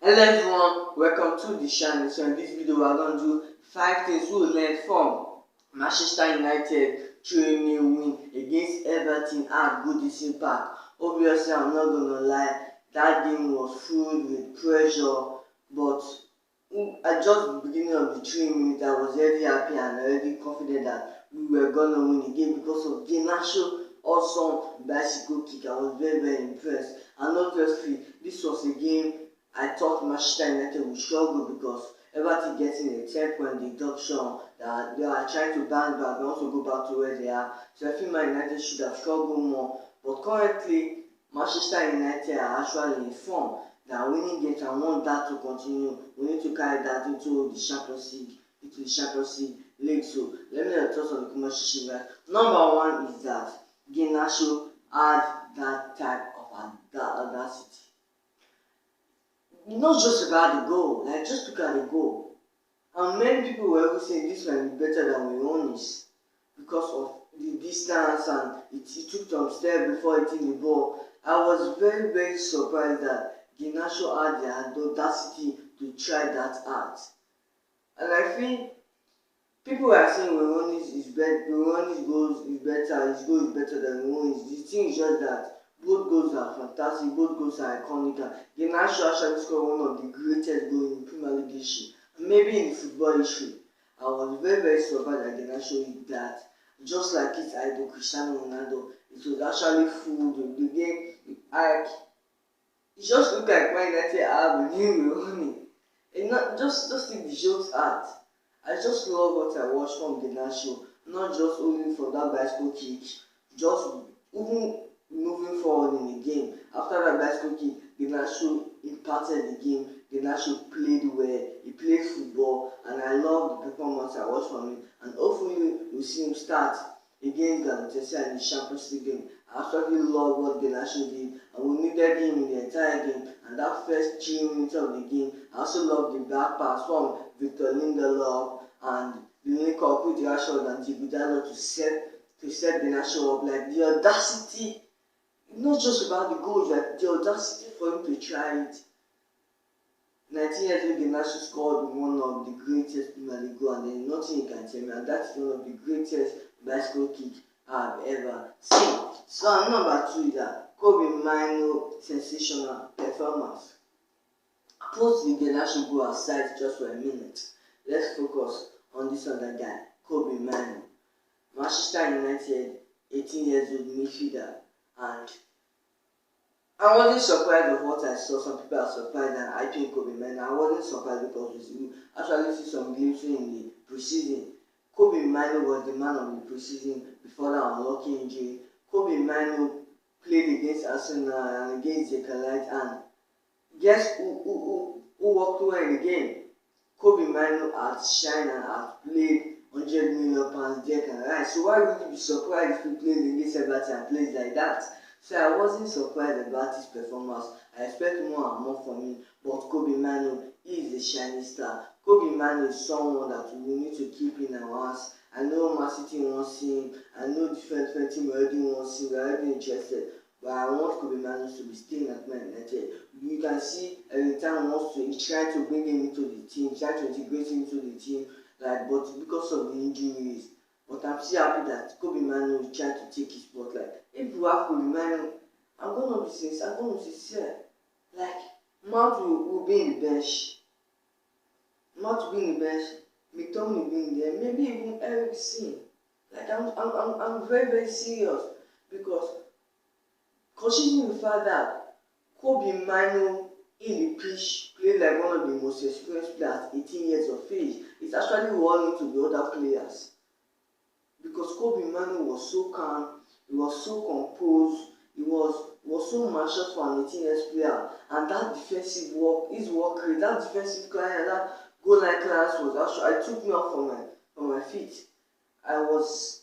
Hello everyone, welcome to the channel. So in this video we are going to do 5 things we learned from Manchester United training win against Everton at Goodison Park. Obviously I'm not gonna lie, that game was filled with pressure, but at just the beginning of the 3 minutes I was already happy and already confident that we were gonna win the game because of Garnacho awesome bicycle kick. I was very impressed, and obviously this was a game I thought Manchester United would struggle because Everton getting a 10-point deduction, that they are trying to bounce back and also go back to where they are. So I feel Man United should have struggled more. But currently, Manchester United are actually in form. They are winning games and want that to continue. We need to carry that into the Champions League. So let me know your thoughts on the comment section, guys. Number one is that Garnacho had that type of audacity. Not just about the goal, like just look at the goal. And many people were even saying this might be better than Mainoo's because of the distance and it took some steps before hitting the ball. I was very surprised that Garnacho had the audacity to try that out. And I think people are saying Mainoo's goals is better, his goal is better than Mainoo's. The thing is just that both goals are fantastic, both goals are iconic. Garnacho actually scored one of the greatest goals in Premier League history, maybe in football history. I was very surprised that Garnacho did that. Just like his idol Cristiano Ronaldo, it was actually full the game. It just looked like Man United have a new running. And not just take the jokes out. I just love what I watched from Garnacho, not just only for that bicycle kick, just even moving forward in the game. After that bicycle kick, Garnacho impacted the game. Garnacho played well, he played football, and I love the performance I watched from him. And hopefully we'll see him start against Godswill in the Champions League game. I absolutely love what Garnacho did, and we needed him in the entire game. And that first 3 minutes of the game, I also love the back pass from Victor Lindelof and the link up with Rashford and Goodison to set Garnacho up. Like the audacity, not just about the goals, like the audacity for him to try it. 19 years old Garnacho scored one of the greatest Premier League goals, and then nothing you can tell me, and that's one of the greatest bicycle kicks I've ever seen. So number 2 is that Kobbie Mainoo sensational performance. Put the Garnacho goal aside just for a minute. Let's focus on this other guy, Kobbie Mainoo. Manchester United, 18 years old midfielder, and I wasn't surprised of what I saw. Some people are surprised and I think Kobbie Mainoo. I wasn't surprised because we actually see some glimpses in the preseason. Kobbie Mainoo was the man of the preseason before that unlucky injury. Kobbie Mainoo played against Arsenal and against the Kalite, and guess who walked away in the game? Kobbie Mainoo had shined and had played £100 million deck and right. So why would you be surprised if he plays against Everton and plays like that? So I wasn't surprised about his performance. I expect more and more from him. But Kobbie Mainoo is a shining star. Kobbie Mainoo is someone that we need to keep in our hands. I know Man City wants him. I know different team already wants him. We're already interested. But I want Kobbie Mainoo to be staying at Man United. You can see every time he's trying to bring him into the team, trying to integrate him into the team, like, but because of the injuries. But I'm still happy that Kobbie Mainoo is trying to take his spot. Like, if you have Kobbie Mainoo, I'm gonna be sincere. Like, Mount will be in the bench. McTominay will be in there. Maybe even Ericsson. Like, I'm very serious because considering the fact that Kobbie Mainoo in the pitch played like one of the most experienced players at 18 years of age. It's actually warning to the other players. Because Kobbie Mainoo was so calm, he was so composed, he was so mature for an 18 years player, and that defensive work, his work rate, that defensive clearance, that goal line clearance was actually, it took me off from my feet.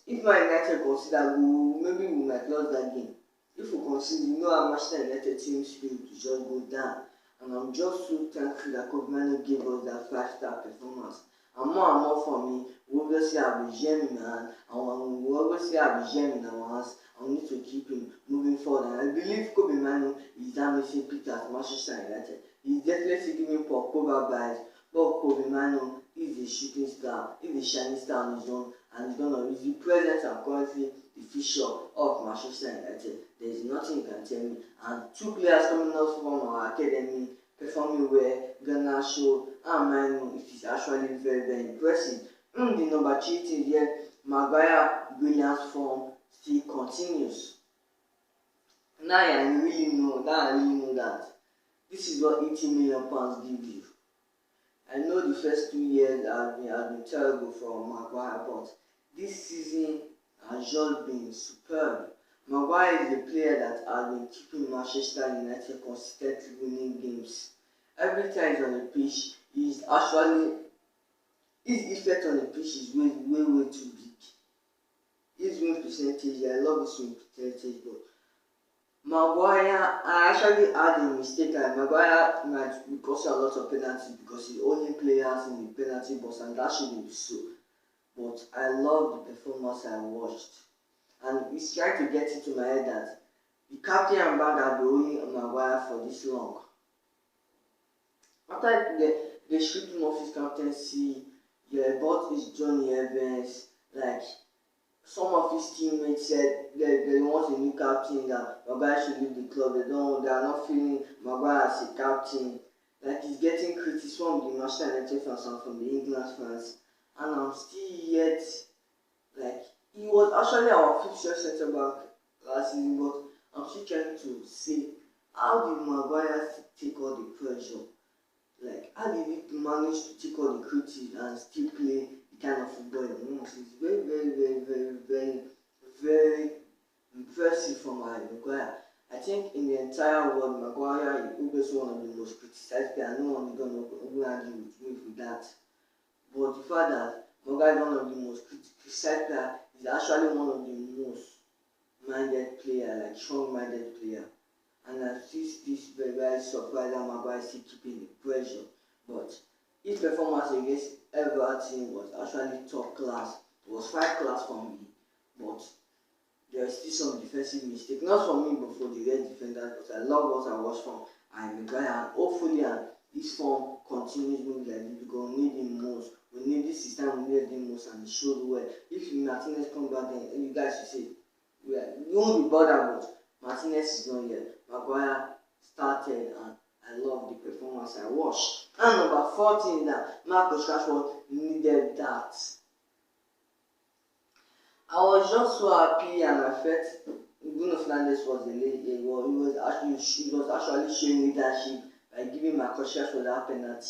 If Man United consider maybe we might lose that game. If we consider, you know how Manchester United team spirit to just go down, and I'm just so thankful that Kobbie Mainoo gave us that 5-star performance. And more for me, we obviously have a gem in our hand, and we obviously have a gem in our hands, and we need to keep him moving forward. And I believe Kobbie Mainoo is that missing piece at Manchester United. He's definitely giving Paul Pogba vibes, but Kobbie Mainoo is a shooting star, is a shining star on his own, and he's the present and currently the future of Manchester United. There is nothing you can tell me. And two players coming out from our academy performing well, Garnacho and Mainoo, it is actually very, very impressive. The number 3 team here, Maguire brilliant form still continues. Now I really know that this is what £80 million gives you. I know the first 2 years have been terrible for Maguire, but this season has just been superb. Maguire is a player that has been keeping Manchester United consistently winning games. Every time he's on the pitch, his effect on the pitch is way too big. His win percentage, I love his win percentage, but Maguire, I actually had a mistake. Maguire might be causing a lot of penalties because he's only players in the penalty box, and that shouldn't be so. But I love the performance I watched, and it's trying to get into my head that the captain and bag have been owing Maguire for this long. After they stripped him of his captaincy, bought his Johnny Evans, like. Some of his teammates said they want a new captain, that Maguire should leave the club. They are not feeling Maguire as a captain. Like, he's getting criticism from the Manchester United fans and from the England fans. And I'm still yet, like, he was actually our fifth centre back last season, but I'm still trying to say, how did Maguire take all the pressure? Like, how did he manage to take all the criticism and still play the kind of football he wants? It's very impressive from Maguire. I think in the entire world, Maguire is one of the most criticized players. No one is going to argue with me with that. But the fact that Maguire is one of the most criticized players is actually one of the most minded players, like strong-minded player. And I see this very surprised that Maguire is still keeping the pressure. But his performance against Everton was actually top class. It was 5 class for me. But there is still some defensive mistake. Not for me, but for the rest defenders. But I love what I watched from Maguire. And hopefully his form continues moving like this, because we need him most. We need this system, we need him most, and he showed well. If Martinez comes back, then you guys should say, you won't be bothered, but Martinez is not here. Maguire started, and I love the performance I watched. And number 14, that Marcus Rashford needed that. I was just so happy, and I felt Bruno Fernandes was he was actually showing leadership by giving Marcus Rashford that penalty.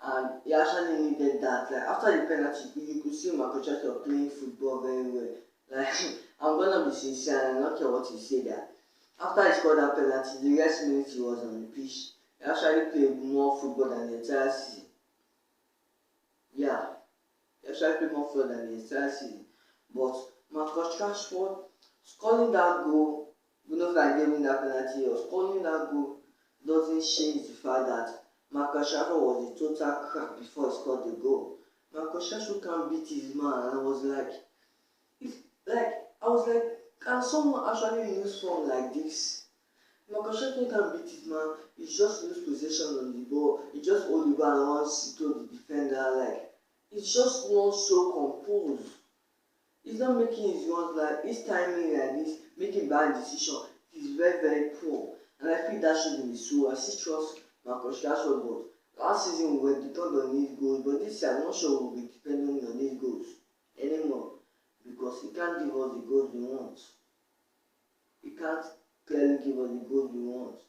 And he actually needed that. Like, after the penalty, you could see Marcus Rashford playing football very well. Like, I'm gonna be sincere, and I don't care what you say that. After he scored that penalty, the rest minutes he was on the pitch, he actually played more football than the entire season. Yeah, he actually played more football than the entire season. But Marcus Rashford scoring that goal, Bruno Fernandes gave him that penalty, or scoring that goal doesn't change the fact that Marcus Rashford was a total crack before he scored the goal. Marcus Rashford can't beat his man, and I was like, can someone actually lose form like this? Marcus Rashford can't beat his man. He just lose possession on the ball. He just hold the ball and wants to the defender. Like, he's just not so composed. He's not making his runs, like his timing like this, making bad decisions. He's very poor, and I feel that shouldn't be so. I still trust Marcus Rashford, but last season we were dependent on his goals, but this year I'm not sure we'll be dependent on his goals anymore, because he can't give us the goals we want. He can't clearly give us the goals we want.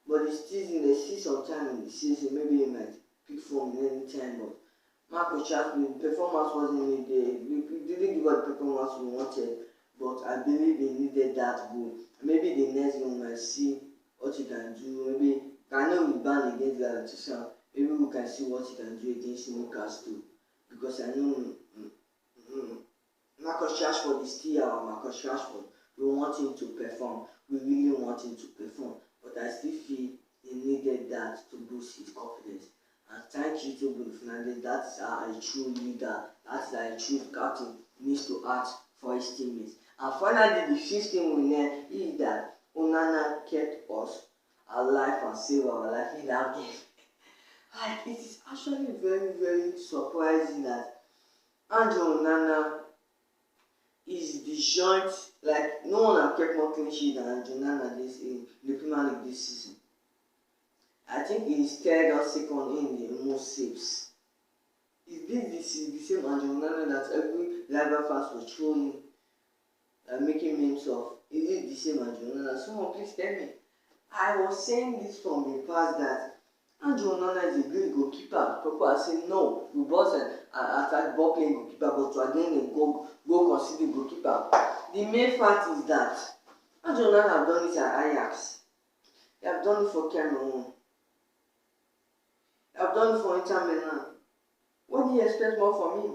But there's still some time in the season, maybe he might pick form in any time, but Marcus Rashford, performance wasn't needed. We didn't give us the performance we wanted, but I believe he needed that goal. Maybe the next game we might see what he can do. Maybe, I know we banned against Galatasaray. Maybe we can see what he can do against Newcastle, because I know Marcus Rashford is still our Marcus Rashford. We want him to perform. We really want him to perform, but I still feel he needed that to boost his confidence. And thank you to Bruno Fernandes. That's how a true leader, that's how a true captain needs to act for his teammates. And finally, the 15th winner is that Onana kept us our life and save our life in that game. Like, it is actually very, very surprising that Andrew Onana is the joint, like, no one has kept more clean sheet than Andrew Onana this in the Premier League this season. I think he is third or second in the most saves. Is this the same Andrew Onana that every rival fans were trolling and making memes of? Is it the same Andrew Onana? Someone please tell me. I was saying this from the past that Andrew Onana is a great goalkeeper. People are saying no, we bought an attack ball playing goalkeeper, but to again a goal conceding goalkeeper. The main fact is that Andrew Onana have done it at Ajax. They have done it for Cameroon. They have done it for Inter Milan. What do you expect more from him?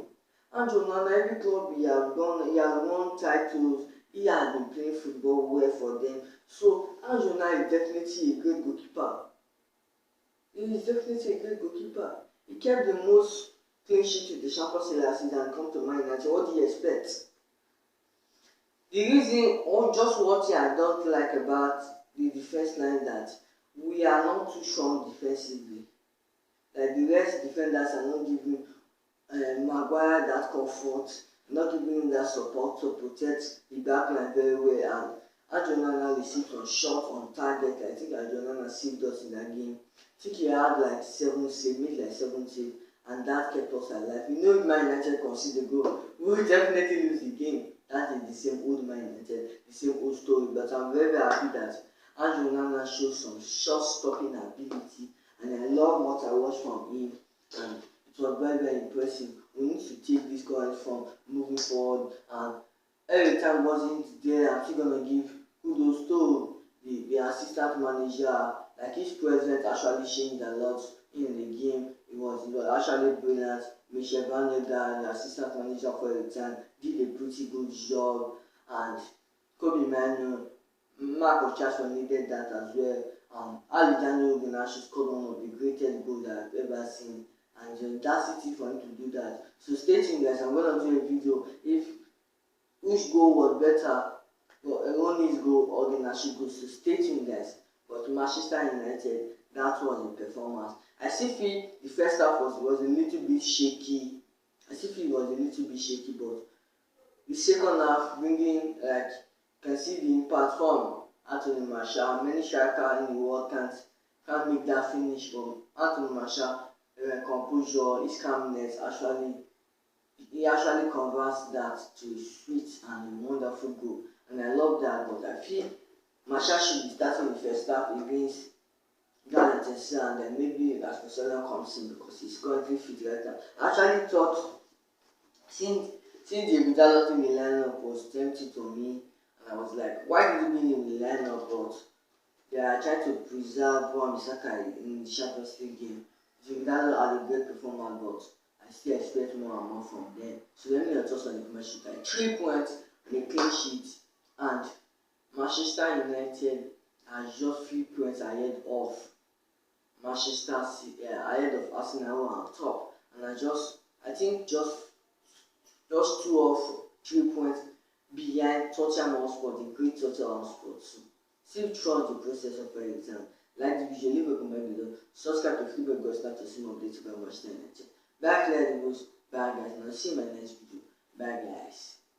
Andrew Onana, every club he has gone, he has won titles. He has been playing football well for them. So Andrew Onana is definitely a great goalkeeper. He is definitely a great goalkeeper. He kept the most clean sheet with the Champions League last season and come to Man United. What do you expect? The reason, or just what I don't like about the defense line, that we are not too strong defensively. Like the rest defenders are not giving Maguire that comfort, not giving him that support to protect the back line very well. And Andrew Onana received some shot on target. I think Andrew Onana saved us in that game. I think he had like 7 saves, made like 7 saves, and that kept us alive. You know, if Man United concede a goal, we will definitely lose the game. That is the same old Man United, the same old story. But I'm very, very happy that Andrew Onana shows some shot-stopping ability, and I love what I watched from him, and it was very, very impressive. We need to take this current form moving forward, and every time wasn't there, I'm still gonna give kudos to the assistant manager. Like, his presence actually changed a lot in the game. It was actually brilliant. Michel Vanega, the assistant manager for the time, did a pretty good job, and Kobbie Mainoo, mark of chance needed that as well. Garnacho scored one of the greatest goals that I've ever seen, and the audacity for him to do that. So stay tuned, guys. I'm gonna do a video if which goal was better, Ronnie's goal or Garnacho's goal. So stay tuned, guys. But Manchester United, that was a performance. I still feel the first half was a little bit shaky. But the second half, bringing, like, can see the impact from Anthony Martial. Many strikers in the world can't make that finish from Anthony Martial. Composure, his calmness, he actually converts that to a sweet and a wonderful goal. And I love that, but I feel Martial should be starting the first half against Galatasaray, and then maybe Rashford comes in because he's currently fit right now. I actually thought, since the Goodison in the lineup was tempting to me, and I was like, why did he be in the lineup? But they are trying to preserve Wan-Bissaka in the Champions League game. Goodison had a great performance, but I still expect more and more from them. So let me know your thoughts on the comment section. 3 points and a clean sheet, and Manchester United are just 3 points ahead of Manchester City, ahead of Arsenal on top, and I think just 2 or 3 points behind Tottenham Hotspur, the great Tottenham Hotspur too. Still trust the process of every exam. Like the video, leave a comment below. Subscribe to Feedback Godswill to see more updates about Manchester United. Bye, Claire. Bye, guys. And I'll see you in my next video. Bye, guys.